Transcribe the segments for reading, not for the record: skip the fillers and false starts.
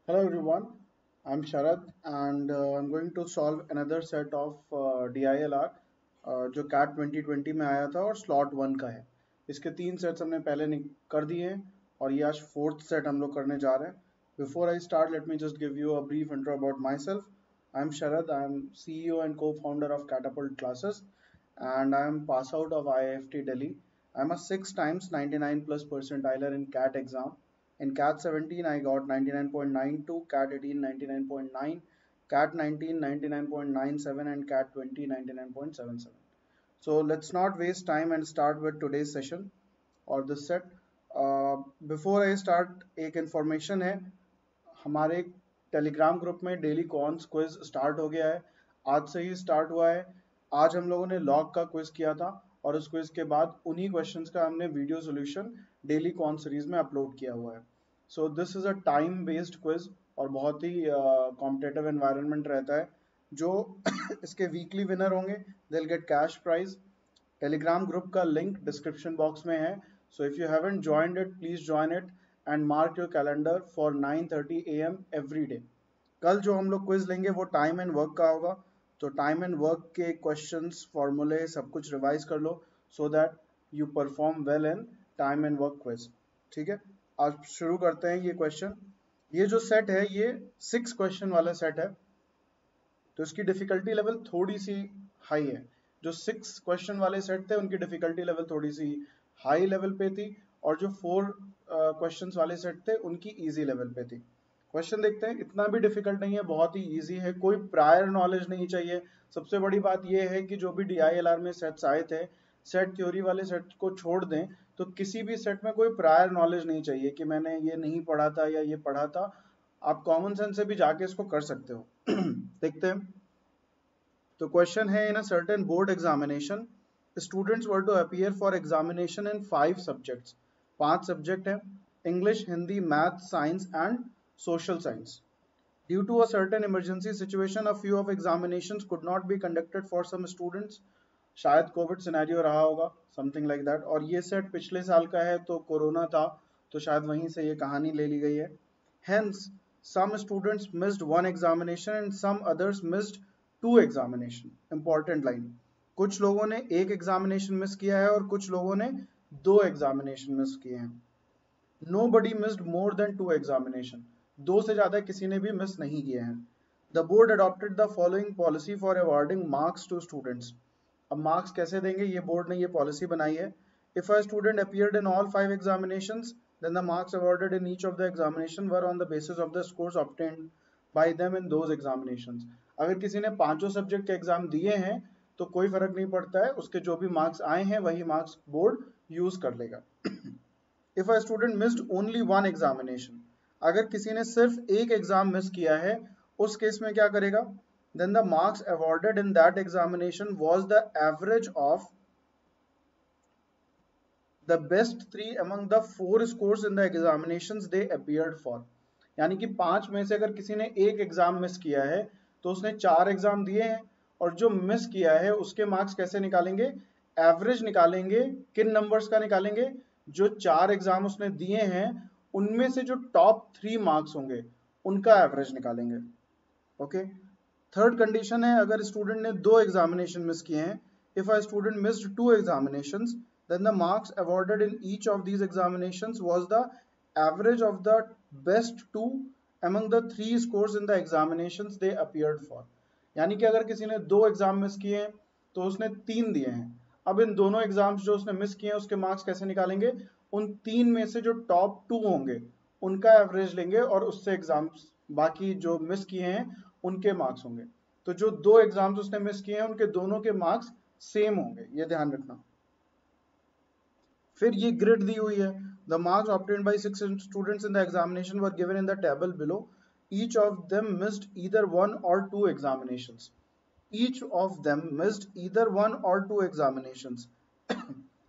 Hello everyone, I'm Sharad and I'm going to solve another set of DILR जो CAT 2020 में आया था और स्लॉट 1 का है। इसके 3 सेट्स हमने पहले कर दिए हैं और ये आज 4th सेट हम लोग करने जा रहे हैं। Before I start, let me just give you a brief intro about myself. I'm Sharad, I'm CEO and co-founder of Catapult Classes and I'm pass out of IIFT Delhi. I'm a 6 times 99 plus percentiler in CAT exam. In CAT 17, I got 99.92, CAT 18, 99.9, CAT 19, 99.97, and CAT 20, 99.77. So let's not waste time and start with today's session or this set. Before I start, एक information है हमारे Telegram group में daily cons quiz start हो गया है। आज से ही start हुआ है। आज हम लोगों ने लॉग का क्विज किया था और उस क्विज के बाद उन्हीं क्वेश्चंस का हमने वीडियो सॉल्यूशन डेली कॉन सीरीज में अपलोड किया हुआ है। So this is a time based quiz और बहुत ही कॉम्पिटेटिव एनवायरनमेंट रहता है। जो इसके वीकली विनर होंगे they will get cash prize. Telegram group का लिंक डिस्क्रिप्शन बॉक्स में है। So if you haven't joined it please join it and mark your calendar for 9:30 AM every day. कल जो हम लोग क्विज लेंगे वो टाइम एंड वर्क का होगा। तो टाइम एंड वर्क के क्वेश्चंस फॉर्मूले सब कुछ रिवाइज कर लो so that you perform well in time and work quiz. ठीक है, आज शुरू करते हैं ये क्वेश्चन। ये जो सेट है ये 6 क्वेश्चन वाला सेट है तो इसकी डिफिकल्टी लेवल थोड़ी सी हाई है। जो 6 क्वेश्चन वाले सेट थे उनकी डिफिकल्टी लेवल थोड़ी सी हाई लेवल पे थी और जो 4 क्वेश्चंस वाले सेट थे उनकी इजी लेवल पे थी। क्वेश्चन देखते हैं, इतना भी डिफिकल्ट नहीं है, बहुत ही इजी है, कोई प्रायर नॉलेज नहीं चाहिए। सबसे बड़ी बात यह है कि जो भी DILR में सेट्स आए थे, सेट थ्योरी वाले सेट को छोड़ दें तो किसी भी सेट में कोई प्रायर नॉलेज नहीं चाहिए कि मैंने ये नहीं पढ़ा था या ये पढ़ा था। आप कॉमन सेंस से भी जाके इसको कर सकते हो। देखते हैं। तो क्वेश्चन है, in a certain board examination students were to appear for examination in 5 subjects. 5 subject है, English, Hindi, math, science and social science. Due to a certain emergency situation, a few of examinations could not be conducted for some students. शायद Covid scenario रहा होगा, something like that. और ये set पिछले साल का है तो कोरोना था, तो शायद वहीं से ये कहानी ले ली गई है। Hence, some students missed one examination and some others missed 2 examination. Important line. कुछ लोगों ने एक एग्जामिनेशन मिस किया है और कुछ लोगों ने 2 एग्जामिनेशन मिस किए हैं। Nobody missed more than 2 examination. 2 से ज्यादा किसी ने भी मिस नहीं किए हैं। The board adopted the following policy for awarding marks to students. अब मार्क्स कैसे देंगे, ये बोर्ड ने ये पॉलिसी बनाई है। If a student appeared in all 5 examinations, then the marks awarded in each of the examination were on the basis of the scores obtained by them in those examinations. अगर किसी ने पांचों subject के exam दिए हैं तो कोई फर्क नहीं पड़ता है, उसके जो भी मार्क्स आए हैं वही मार्क्स बोर्ड यूज कर लेगा। If a student missed only one examination, अगर किसी ने सिर्फ एक एग्जाम मिस किया है उस केस में क्या करेगा? Then the marks awarded in that examination was the average of the best 3 among the 4 scores in the examinations they appeared for. यानी कि 5 में से अगर किसी ने एक एग्जाम मिस किया है तो उसने 4 एग्जाम दिए हैं और जो मिस किया है उसके मार्क्स कैसे निकालेंगे? एवरेज निकालेंगे। किन नंबर्स का निकालेंगे? जो 4 एग्जाम उसने दिए हैं उनमें से जो टॉप 3 मार्क्स होंगे उनका एवरेज निकालेंगे। ओके। थर्ड कंडीशन है, अगर स्टूडेंट ने 2 एग्जामिनेशन मिस किए हैं, if a student missed 2 examinations then the marks awarded in each of these examinations was the average of the best 2 among the 3 scores in the examinations they appeared for. यानी कि अगर किसी ने 2 exam miss किए हैं तो उसने 3 दिए हैं। अब इन दोनों एग्जाम्स जो उसने मिस किए हैं उसके मार्क्स कैसे निकालेंगे? उन 3 में से जो टॉप 2 होंगे उनका एवरेज लेंगे और उससे एग्जाम्स बाकी जो मिस किए हैं उनके मार्क्स होंगे। तो जो 2 एग्जाम्स उसने मिस किए हैं उनके दोनों के मार्क्स सेम होंगे, ये ध्यान रखना। फिर ये ग्रिड दी हुई है। The marks obtained by 6 students in the examination were given in the table below. Each of them missed either 1 or 2 examinations. Each of them missed either 1 or 2 examinations.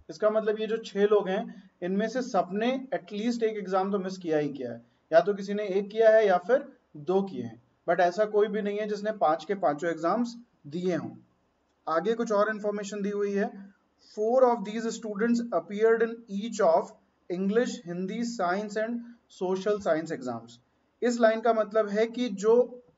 इसका मतलब ये जो 6 लोग हैं इनमें से सबने एटलीस्ट एक एग्जाम तो मिस किया ही किया है, या तो किसी ने एक किया है या फिर 2 किए हैं, बट ऐसा कोई भी नहीं है जिसने 5 के पांचों एग्जाम्स दिए हों। आगे कुछ और इंफॉर्मेशन दी हुई है। 4 of these students appeared in each of English, Hindi, Science and Social Science exams. इस लाइन का मतलब है कि जो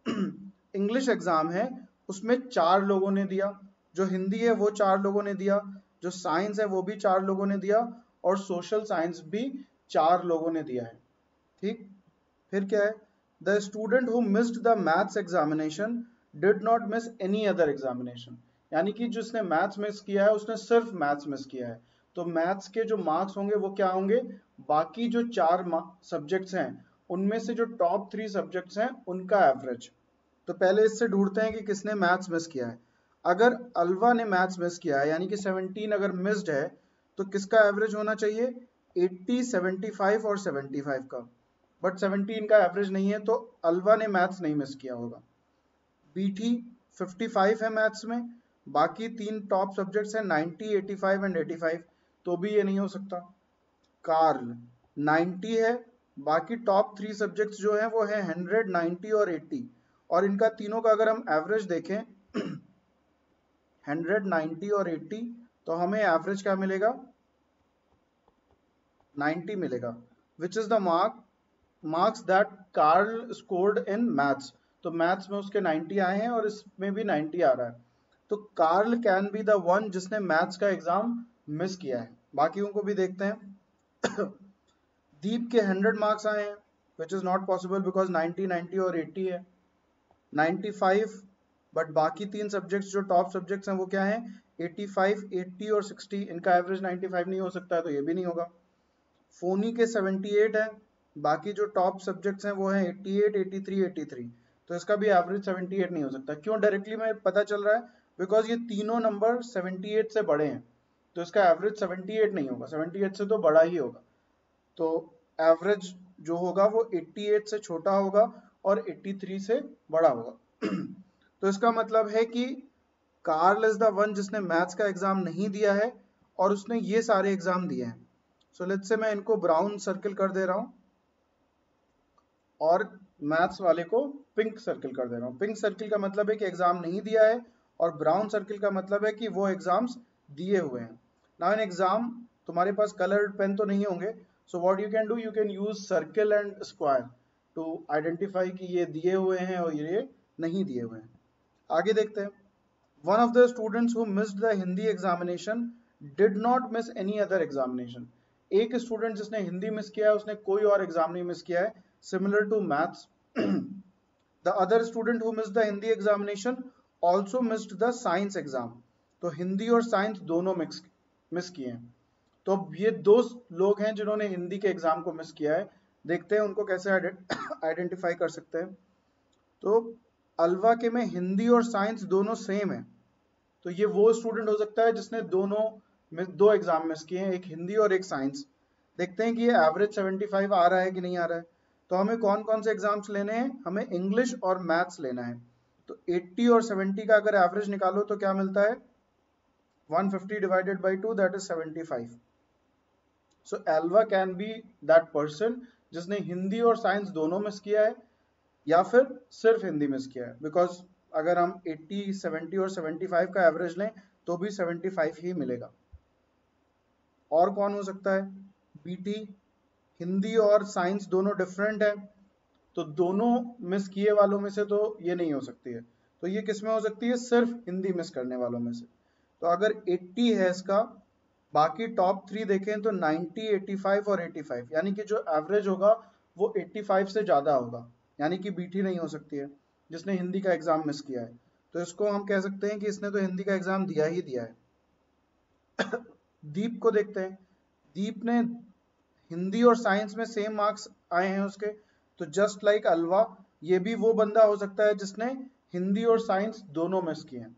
इंग्लिश एग्जाम है उसमें 4 लोगों ने दिया, जो हिंदी है वो 4 लोगों ने दिया, जो साइंस है वो भी 4 लोगों ने दिया, और सोशल साइंस भी 4 लोगों ने दिया है। ठीक, फिर क्या है, the student who missed the maths examination did not miss any other examination, यानी कि जिसने मैथ्स मिस किया है उसने सिर्फ मैथ्स मिस किया है। तो मैथ्स के जो मार्क्स होंगे वो क्या होंगे, बाकी जो 4 सब्जेक्ट्स हैं उनमें से जो टॉप 3 सब्जेक्ट्स हैं उनका एवरेज। तो पहले इससे ढूंढते हैं कि किसने मैथ्स मिस किया है। अगर अल्वा ने मैथ्स मिस किया है यानी कि 17 अगर मिस्ड है, तो किसका एवरेज होना चाहिए, 80, 75 और 75 का। बट 17 का एवरेज नहीं है तो अल्वा ने मैथ्स नहीं मिस किया होगा। बीटी 55 है मैथ्स में, बाकी 3 टॉप सब्जेक्ट्स हैं 90, 85 एंड 85, तो भी ये नहीं हो सकता। कार्ल 90 है, बाकी टॉप 3 सब्जेक्ट्स जो हैं वो है 100, 90 और 80, और इनका तीनों का अगर हम एवरेज देखें 100, 90 और 80, तो हमें एवरेज क्या मिलेगा, 90 मिलेगा, which is the marks that Carl scored in maths. तो मैथ्स में उसके 90 आए हैं और इसमें भी 90 आ रहा है। तो Carl can be the one जिसने मैथ्स का एग्जाम मिस किया है। बाकियों को भी देखते हैं। दीप के 100 मार्क्स आए हैं, which is not possible because 90, 90 और 80 है। 95, बट बाकी 3 सब्जेक्ट्स जो टॉप सब्जेक्ट्स हैं वो क्या हैं, 85, 80 और 60, इनका एवरेज 95 नहीं हो सकता है, तो ये भी नहीं होगा। फोनी के 78 है, बाकी जो टॉप सब्जेक्ट्स हैं वो हैं 88, 83, 83, तो इसका भी एवरेज 78 नहीं हो सकता। क्यों डायरेक्टली में पता चल रहा है, बिकॉज ये तीनों नंबर 78 से बड़े हैं, तो इसका एवरेज 78 नहीं होगा, 78 से तो बड़ा ही होगा। तो एवरेज जो होगा वो 88 से छोटा होगा और 83 से बड़ा होगा। तो इसका मतलब है कि कार्ल इज द वन जिसने मैथ्स का एग्जाम नहीं दिया है और उसने ये सारे एग्जाम दिए हैं। सो लेट्स से मैं इनको ब्राउन सर्कल कर दे रहा हूं और मैथ्स वाले को पिंक सर्कल कर दे रहा हूं। पिंक सर्कल का मतलब है कि एग्जाम नहीं दिया है, और ब्राउन सर्कल का मतलब है कि वो एग्जाम्स दिए हुए हैं। नाउ इन एग्जाम तुम्हारे पास कलर्ड पेन तो नहीं होंगे, so what you can do, you can use circle and square to identify कि ये दिए हुए हैं और ये नहीं दिए हुए हैं। आगे देखते हैं। One of the students who missed the Hindi examination did not miss any other examination. एक स्टूडेंट जिसने हिंदी मिस किया है उसने कोई और एग्जाम नहीं मिस किया है, similar to maths. The other student who missed the Hindi examination also missed the science exam. तो हिंदी और साइंस दोनों मिस किए हैं। तो ये 2 लोग हैं जिन्होंने हिंदी के एग्जाम को मिस किया है। देखते हैं उनको कैसे आइडेंटिफाई कर सकते हैं। तो अल्वा के में हिंदी और साइंस दोनों सेम है, तो ये वो स्टूडेंट हो सकता है जिसने दोनों में 2 एग्जाम मिस किए हैं, एक हिंदी और एक साइंस। देखते हैं कि ये एवरेज 75 आ रहा है कि नहीं आ रहा है। तो हमें कौन कौन से एग्जाम्स लेने हैं, हमें इंग्लिश और मैथ्स लेना है। तो 80 और 70 का अगर एवरेज निकालो तो क्या मिलता है, 150 divided by 2 that is 75। So Alva can be that person जिसने हिंदी और साइंस दोनों मिस किया है या फिर सिर्फ हिंदी मिस किया है, बिकॉज अगर हम 80, 70 और 75 का एवरेज लें तो भी 75 ही मिलेगा। और कौन हो सकता है, बीटी, हिंदी और साइंस दोनों डिफरेंट है, तो दोनों मिस किए वालों में से तो ये नहीं हो सकती है, तो ये किस में हो सकती है, सिर्फ हिंदी मिस करने वालों में से। तो अगर 80 है इसका, बाकी टॉप 3 देखें तो 90, 85 और 85, यानी कि जो एवरेज होगा वो 85 से ज़्यादा होगा, यानी कि बीटी नहीं हो सकती है जिसने हिंदी का एग्ज़ाम मिस किया है। तो इसको हम कह सकते हैं कि इसने तो हिंदी का एग्ज़ाम दिया ही दिया है। दीप को देखते हैं। दीप ने हिंदी और साइंस में सेम मार्क्स आए हैं उसके, तो जस्ट लाइक अलवा ये भी वो बंदा हो सकता है जिसने हिंदी और साइंस दोनों मिस किए हैं।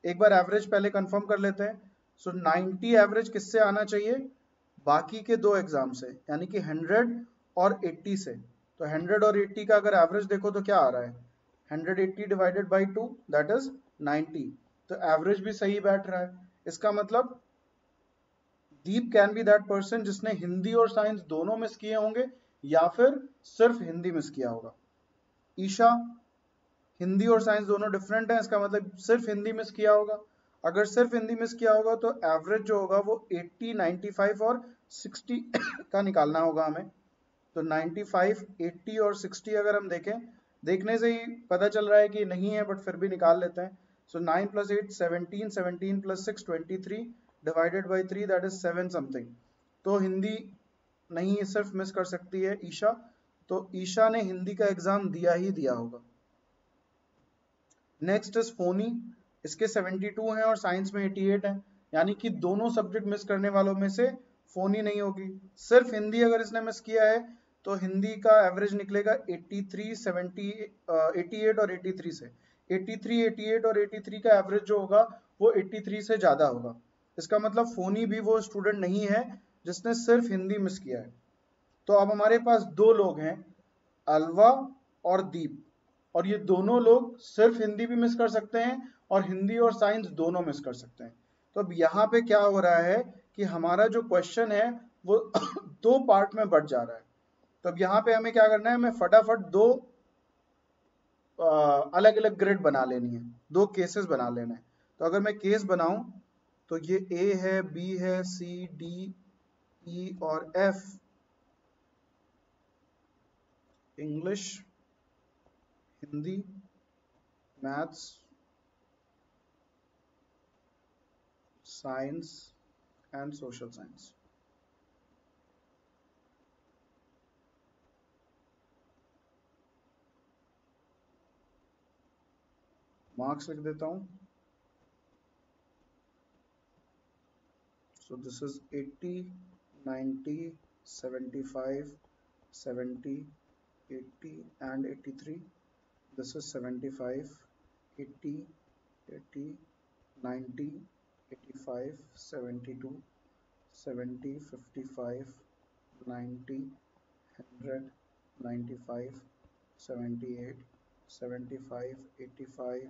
एक बार एवरेज पहले कंफर्म कर लेते हैं। सो 90 एवरेज किससे आना चाहिए, बाकी के 2 एग्जाम से, यानी कि 100 और 80 से। तो 100 और 80 का अगर एवरेज देखो तो क्या आ रहा है, 180 डिवाइडेड बाई 2 दैट इज 90। तो एवरेज भी सही बैठ रहा है। इसका मतलब दीप कैन बी दैट पर्सन जिसने हिंदी और साइंस दोनों मिस किए होंगे या फिर सिर्फ हिंदी मिस किया होगा। ईशा, हिंदी और साइंस दोनों डिफरेंट है, इसका मतलब सिर्फ हिंदी मिस किया होगा। अगर सिर्फ हिंदी मिस किया होगा तो एवरेज जो होगा वो 80, 95 और 60 का निकालना होगा हमें। तो 95, 80 और 60 अगर हम देखें, देखने से ही पता चल रहा है कि नहीं है, बट फिर भी निकाल लेते हैं। सो 9 + 8 17, 17 + 6 23, divided by 3 that is 7 something. तो हिंदी नहीं सिर्फ मिस कर सकती है ईशा, तो ईशा ने हिंदी का एग्जाम दिया ही दिया होगा। नेक्स्ट इज फोनी, इसके 72 हैं और साइंस में 88 हैं, यानी कि दोनों सब्जेक्ट मिस करने वालों में से फोनी नहीं होगी। सिर्फ हिंदी अगर इसने मिस किया है तो हिंदी का एवरेज निकलेगा 83, 70, 88 और 83 से। 83, 88 और 83 का एवरेज जो होगा वो 83 से ज्यादा होगा। इसका मतलब फोनी भी वो स्टूडेंट नहीं है जिसने सिर्फ हिंदी मिस किया है। तो अब हमारे पास दो लोग हैं, अलवा और दीप, और ये दोनों लोग सिर्फ हिंदी भी मिस कर सकते हैं और हिंदी और साइंस दोनों मिस कर सकते हैं। तो अब यहाँ पे क्या हो रहा है कि हमारा जो क्वेश्चन है वो दो पार्ट में बढ़ जा रहा है। तो अब यहाँ पे हमें क्या करना है, हमें फटाफट दो अलग अलग ग्रिड बना लेनी है, दो केसेस बना लेना है। तो अगर मैं केस बनाऊं तो ये ए है, बी है, सी, डी, ई और F English, Hindi, maths, science and social science. Marks लिख देता हूं। So this is 80, 90, 75, 70, 80 and 83. This is 75, 80, 80, 90, 85, 72, 70, 55, 90, 100, 95, 78, 75, 85,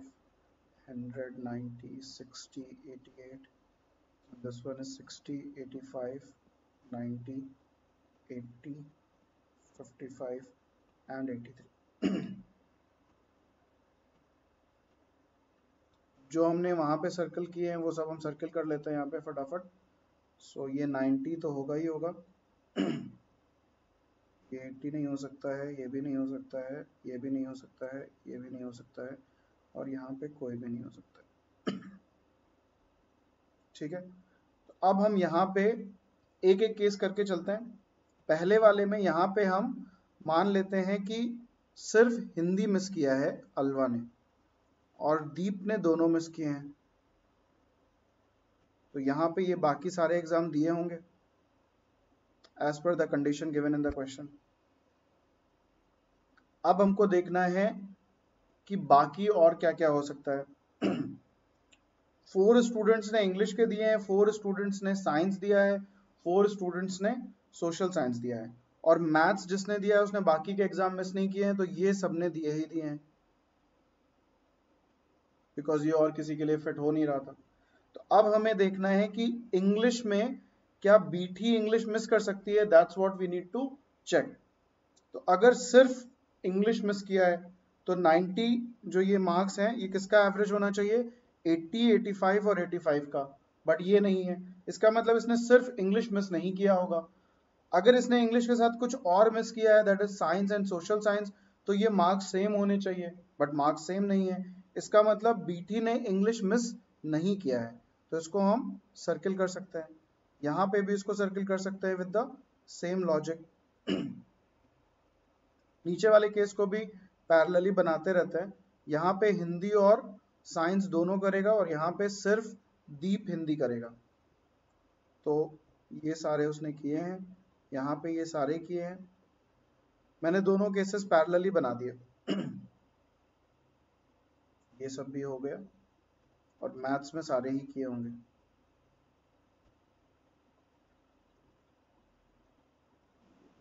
100, 90, 60, 88. This one is 60, 85, 90, 80, 55 and 83. जो हमने वहां पे सर्कल किए हैं वो सब हम सर्कल कर लेते हैं यहाँ पे फटाफट। सो ये 90 तो होगा ही होगा, ये 80 नहीं हो सकता है, ये भी नहीं हो सकता है, ये भी नहीं हो सकता है, ये भी नहीं हो सकता है, और यहाँ पे कोई भी नहीं हो सकता है। ठीक है, तो अब हम यहाँ पे एक एक केस करके चलते हैं। पहले वाले में यहाँ पे हम मान लेते हैं कि सिर्फ हिंदी मिस किया है अलवा ने और दीप ने दोनों मिस किए हैं। तो यहाँ पे ये बाकी सारे एग्जाम दिए होंगे as per the condition given in the question. अब हमको देखना है कि बाकी और क्या क्या हो सकता है। 4 स्टूडेंट्स ने इंग्लिश के दिए हैं, 4 स्टूडेंट्स ने साइंस दिया है, 4 स्टूडेंट्स ने सोशल साइंस दिया है, और मैथ्स जिसने दिया है उसने बाकी के एग्जाम मिस नहीं किए हैं, तो ये सबने दिए ही दिए हैं बिकॉज ये और किसी के लिए फिट हो नहीं रहा था। तो अब हमें देखना है कि इंग्लिश में क्या बीठी इंग्लिश मिस कर सकती है, that's what we need to check. तो अगर सिर्फ इंग्लिश मिस किया है तो 90 जो ये मार्क्स हैं ये किसका एवरेज होना चाहिए, 80, 85 और 85 का, बट ये नहीं है। इसका मतलब इसने सिर्फ इंग्लिश मिस नहीं किया होगा। अगर इसने इंग्लिश के साथ कुछ और मिस किया है that is science and social science, तो ये मार्क्स सेम होने चाहिए, बट मार्क्स सेम नहीं है। इसका मतलब बीटी ने इंग्लिश मिस नहीं किया है, तो इसको हम सर्किल कर सकते हैं। यहाँ पे भी इसको सर्किल कर सकते हैं विद द सेम लॉजिक। नीचे वाले केस को भी पैरेलली बनाते रहते हैं। यहाँ पे हिंदी और साइंस दोनों करेगा और यहाँ पे सिर्फ दीप हिंदी करेगा। तो ये सारे उसने किए हैं, यहाँ पे ये सारे किए हैं। मैंने दोनों केसेस पैरेलली बना दिए। ये सब भी हो गया, और मैथ्स में सारे ही किए होंगे।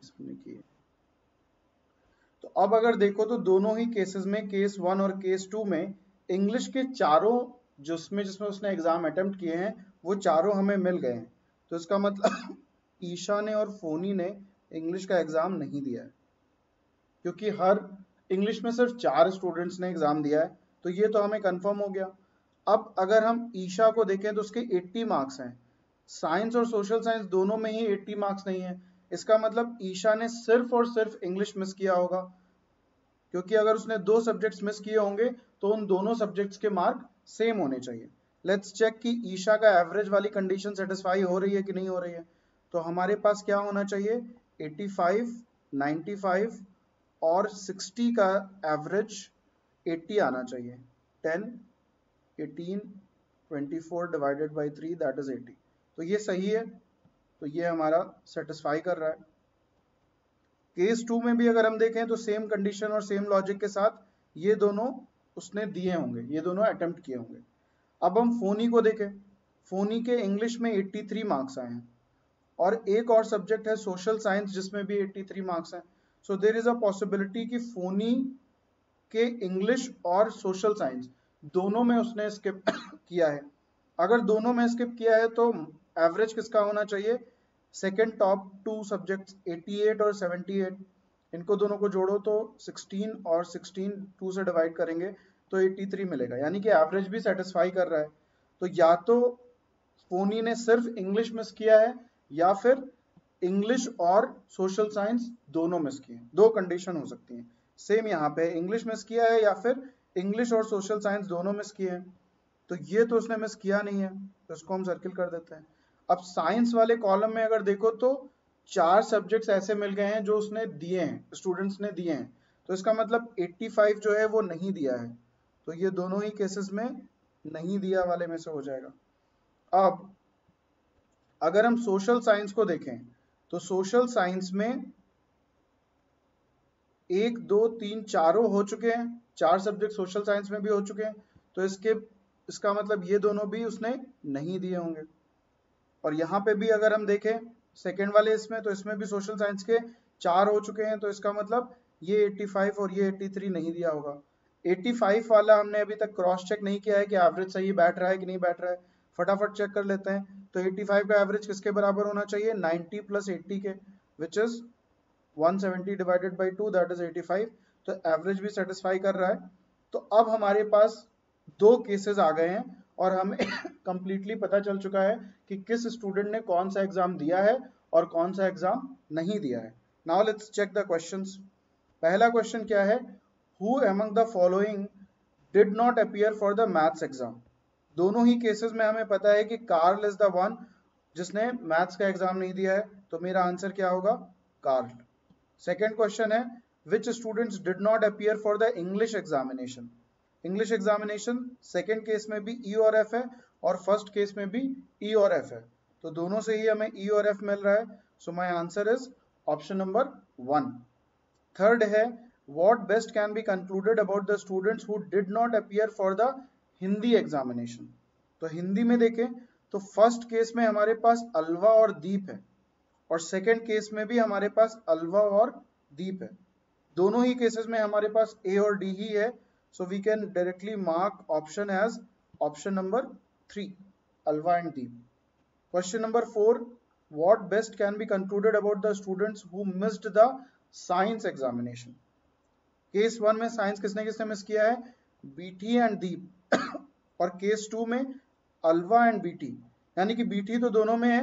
इसमें किए। तो अब अगर देखो तो दोनों ही केसेस में, केस 1 और केस 2 में, इंग्लिश के चारों जिसमें उसने एग्जाम अटेम्प्ट किए हैं वो चारों हमें मिल गए हैं। तो इसका मतलब ईशा ने और फोनी ने इंग्लिश का एग्जाम नहीं दिया है, क्योंकि हर इंग्लिश में सिर्फ 4 स्टूडेंट्स ने एग्जाम दिया है, तो ये तो हमें कंफर्म हो गया। अब अगर हम ईशा को देखें तो उसके 80 मार्क्स हैं, साइंस और सोशल साइंस दोनों में ही 80 मार्क्स नहीं है, इसका मतलब ईशा ने सिर्फ और सिर्फ इंग्लिश मिस किया होगा, क्योंकि अगर उसने 2 सब्जेक्ट्स मिस किए होंगे तो उन दोनों सब्जेक्ट्स के मार्क सेम होने चाहिए। लेट्स चेक कि ईशा का एवरेज वाली कंडीशन सेटिस्फाई हो रही है कि नहीं हो रही है। तो हमारे पास क्या होना चाहिए, 85, 95 और 60 का एवरेज 80 आना चाहिए। 10, 18, 24 डिवाइडेड बाई 3 दैट इज 80। तो ये सही है, तो ये हमारा सेटिस्फाई कर रहा है। केस 2 में भी अगर हम देखें तो सेम कंडीशन और सेम लॉजिक के साथ ये दोनों उसने दिए होंगे, ये दोनों अटेम्प्ट किए होंगे। अब हम फोनी को देखें। फोनी के इंग्लिश में 83 मार्क्स आए हैं और एक और सब्जेक्ट है सोशल साइंस जिसमें भी 83 मार्क्स हैं। So there is a possibility कि फोनी के इंग्लिश और सोशल साइंस दोनों में उसने स्किप किया है। अगर दोनों में स्किप किया है तो एवरेज किसका होना चाहिए, सेकेंड टॉप 2 सब्जेक्ट्स 88 और 78, इनको दोनों को जोड़ो तो 16 और 16 2 से डिवाइड करेंगे तो 83 मिलेगा, यानी कि एवरेज भी सेटिस्फाई कर रहा है। तो या तो फोनी ने सिर्फ इंग्लिश मिस किया है या फिर इंग्लिश और सोशल साइंस दोनों मिस किए। दो कंडीशन हो सकती हैं, सेम यहाँ पे इंग्लिश मिस किया है या फिर इंग्लिश और सोशल साइंस दोनों मिस किए हैं। तो ये तो उसने मिस किया नहीं है, तो इसको हम सर्किल कर देते हैं। अब साइंस वाले कॉलम में अगर देखो तो 4 सब्जेक्ट्स ऐसे मिल गए हैं जो उसने दिए हैं, स्टूडेंट्स ने दिए हैं, तो इसका मतलब 85 जो है वो नहीं दिया है, तो ये दोनों ही केसेस में नहीं दिया वाले में से हो जाएगा। अब अगर हम सोशल साइंस को देखें तो सोशल साइंस में 1, 2, 3 चारों हो चुके हैं, 4 सब्जेक्ट सोशल साइंस में भी हो चुके हैं, तो इसका मतलब ये दोनों भी उसने नहीं दिए होंगे। और यहाँ पे भी अगर हम देखें सेकेंड वाले इसमें, तो इसमें भी सोशल साइंस के 4 हो चुके हैं, तो इसका मतलब ये 85 और ये 83 नहीं दिया होगा। 85 वाला हमने अभी तक क्रॉस चेक नहीं किया है कि एवरेज सही बैठ रहा है कि नहीं बैठ रहा है, फटाफट चेक कर लेते हैं। तो 85 का एवरेज किसके बराबर होना चाहिए, 90 प्लस 80 के, which is 170 divided by 2 that is 85। तो एवरेज भी सेटिस्फाई कर रहा है। तो अब हमारे पास 2 केसेस आ गए हैं और हमें कंप्लीटली पता चल चुका है कि किस स्टूडेंट ने कौन सा एग्जाम दिया है और कौन सा एग्जाम नहीं दिया है। Now let's check the questions. पहला क्वेश्चन क्या है, who among the following did not appear for the maths exam. दोनों ही केसेस में हमें पता है कि कार्ल इज द वन जिसने मैथ्स का एग्जाम नहीं दिया है, तो मेरा आंसर क्या होगा, कार्ल। सेकेंड क्वेश्चन है, which students did not appear for the English examination. English examination second case में भी ई और एफ है और फर्स्ट केस में भी ई और एफ है, तो दोनों से ही हमें ई और एफ मिल रहा है। So my answer is option number 1। Third है, what best can be concluded about the students who did not appear for the Hindi examination. तो हिंदी में देखें तो फर्स्ट केस में हमारे पास अलवा और दीप है और सेकेंड केस में भी हमारे पास अलवा और दीप है। दोनों ही केसेस में हमारे पास ए और डी ही है, so we can directly mark option as option number 3, Alva and Deep. Question number 4, what best can be concluded about the students who missed the science examination। Case 1 में साइंस किसने किसने मिस किया है, बीटी एंड दीप और case 2 में अलवा and BT, यानी कि बीटी तो दोनों में है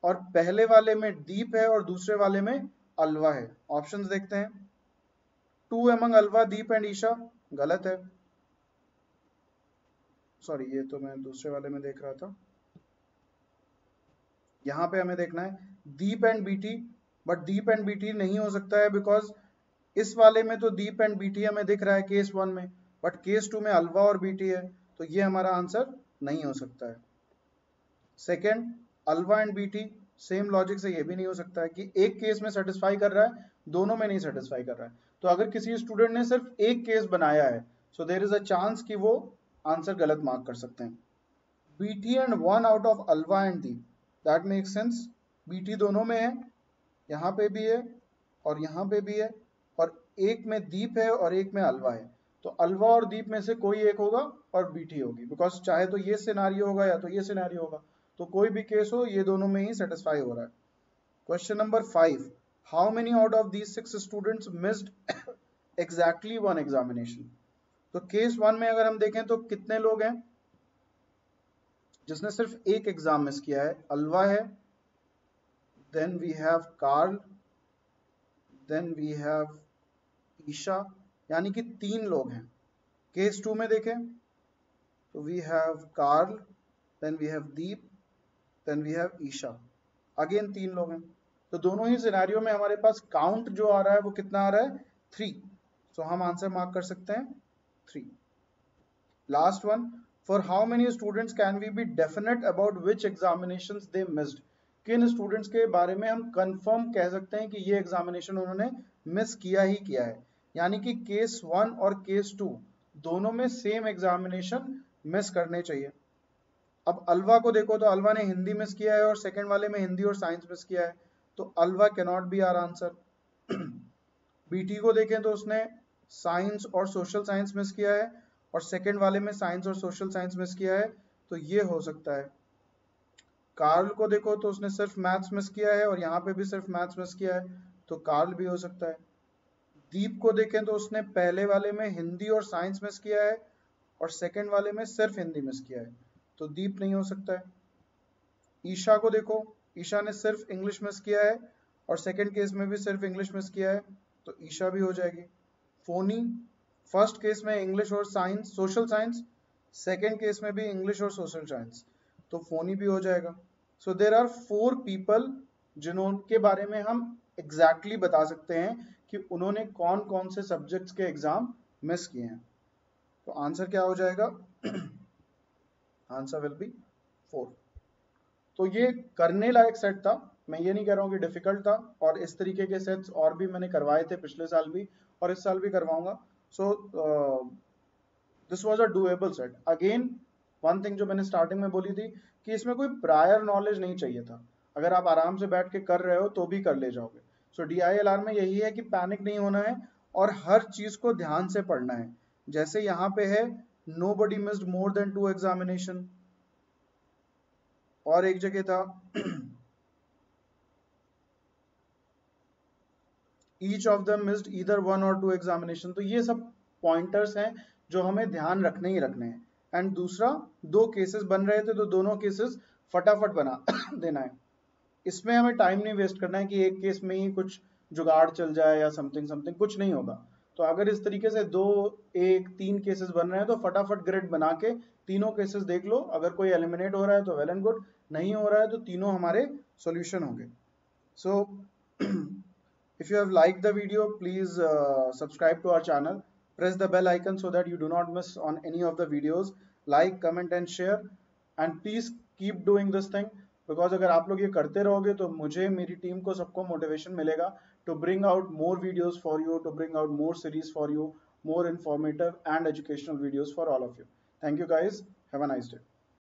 और पहले वाले में दीप है और दूसरे वाले में अलवा है। ऑप्शंस देखते हैं, 2 अमंग अलवा दीप एंड ईशा, गलत है, सॉरी ये तो मैं दूसरे वाले में देख रहा था, यहाँ पे हमें देखना है दीप एंड बीटी, बट दीप एंड बीटी नहीं हो सकता है बिकॉज इस वाले में तो दीप एंड बीटी हमें दिख रहा है केस 1 में, बट केस 2 में अलवा और बीटी है, तो ये हमारा आंसर नहीं हो सकता है। सेकेंड, अलवा एंड बीटी, सेम लॉजिक से ये भी नहीं हो सकता है कि एक केस में सेटिस्फाई कर रहा है दोनों में नहीं सेटिस्फाई कर रहा है। तो अगर किसी स्टूडेंट ने सिर्फ एक केस बनाया है, so there is a chance कि वो आंसर गलत मार्क कर सकते हैं। BT and 1 out of Alva and Deep, that make sense, BT दोनों में है, यहाँ पे भी है और यहाँ पे भी है, और एक में दीप है और एक में अलवा है, तो अलवा और दीप में से कोई एक होगा और बीटी होगी, बिकॉज चाहे तो ये सिनेरियो होगा या तो ये सिनेरियो होगा, तो कोई भी केस हो ये दोनों में ही सेटिस्फाई हो रहा है। Question number 5, how many out of these 6 students missed exactly 1 examination. तो केस 1 में अगर हम देखें तो कितने लोग हैं जिसने सिर्फ एक एग्जाम मिस किया है, अलवा है, then we have Carl, then we have Isha, यानी कि 3 लोग हैं। केस 2 में देखें तो we have Carl, then we have Deep, then we have Isha, again 3 लोग हैं। तो दोनों ही सिनेरियो में हमारे पास काउंट जो आ रहा है वो कितना आ रहा है, 3। सो हम आंसर मार्क कर सकते हैं 3। Last one, for how many students can we be definite about which examinations they missed, किन स्टूडेंट्स के बारे में हम कंफर्म कह सकते हैं कि ये एग्जामिनेशन उन्होंने मिस किया ही किया है। यानी कि केस 1 और केस 2 दोनों में सेम एग्जामिनेशन मिस करने चाहिए। अब अलवा को देखो तो अलवा ने हिंदी मिस किया है और सेकंड वाले में हिंदी और साइंस मिस किया है, तो Alva can not be our answer. BT को देखें तो उसने साइंस और सोशल साइंस मिस किया है और सेकंड वाले में साइंस और सोशल साइंस मिस किया है, तो ये हो सकता है। कार्ल को देखो तो उसने सिर्फ मैथ्स मिस किया है और यहाँ पे भी सिर्फ मैथ्स मिस किया है, तो कार्ल भी हो सकता है। दीप को देखें तो उसने पहले वाले में हिंदी और साइंस मिस किया है और सेकंड वाले में सिर्फ हिंदी मिस किया है, तो दीप नहीं हो सकता है। ईशा को देखो, ईशा ने सिर्फ इंग्लिश मिस किया है और सेकंड केस में भी सिर्फ इंग्लिश मिस किया है, तो ईशा भी हो जाएगी। फोनी, फर्स्ट केस में इंग्लिश और science social science, second case में भी इंग्लिश और सोशल साइंस, तो फोनी भी हो जाएगा। सो देर आर 4 पीपल जिनके बारे में हम एग्जैक्टली बता सकते हैं कि उन्होंने कौन कौन से सब्जेक्ट्स के एग्जाम मिस किए हैं, तो आंसर क्या हो जाएगा, आंसर विल बी 4। तो ये करने लायक सेट था, मैं ये नहीं कह रहा हूँ कि डिफिकल्ट था, और इस तरीके के सेट्स और भी मैंने करवाए थे पिछले साल भी और इस साल भी करवाऊंगा। So this was a doable set. Again one thing जो मैंने स्टार्टिंग में बोली थी कि इसमें कोई प्रायर नॉलेज नहीं चाहिए था, अगर आप आराम से बैठ के कर रहे हो तो भी कर ले जाओगे। सो DILR में यही है कि पैनिक नहीं होना है और हर चीज को ध्यान से पढ़ना है। जैसे यहाँ पे है nobody missed more than 2 examination, और एक जगह था each of them missed either 1 or 2 examination। तो ये सब पॉइंटर्स हैं जो हमें ध्यान रखने ही रखने हैं। एंड दूसरा, 2 केसेस बन रहे थे तो दोनों केसेस फटाफट बना देना है, इसमें हमें टाइम नहीं वेस्ट करना है कि एक केस में ही कुछ जुगाड़ चल जाए या समथिंग समथिंग, कुछ नहीं होगा। तो अगर इस तरीके से 2, 1, 3 केसेस बन रहे हैं तो फटाफट ग्रिड बना के तीनों केसेस देख लो, अगर कोई एलिमिनेट हो रहा है तो वेल एंड गुड, नहीं हो रहा है तो तीनों हमारे सॉल्यूशन होंगे। सो if you have liked the video, please subscribe to our channel, press the bell icon so that you do not miss on any of the videos, like, comment and share, and please keep doing this thing, because अगर आप लोग ये करते रहोगे तो मुझे, मेरी team को, सबको मोटिवेशन मिलेगा to bring out more videos for you, to bring out more series for you, more informative and educational videos for all of you. Thank you guys, have a nice day.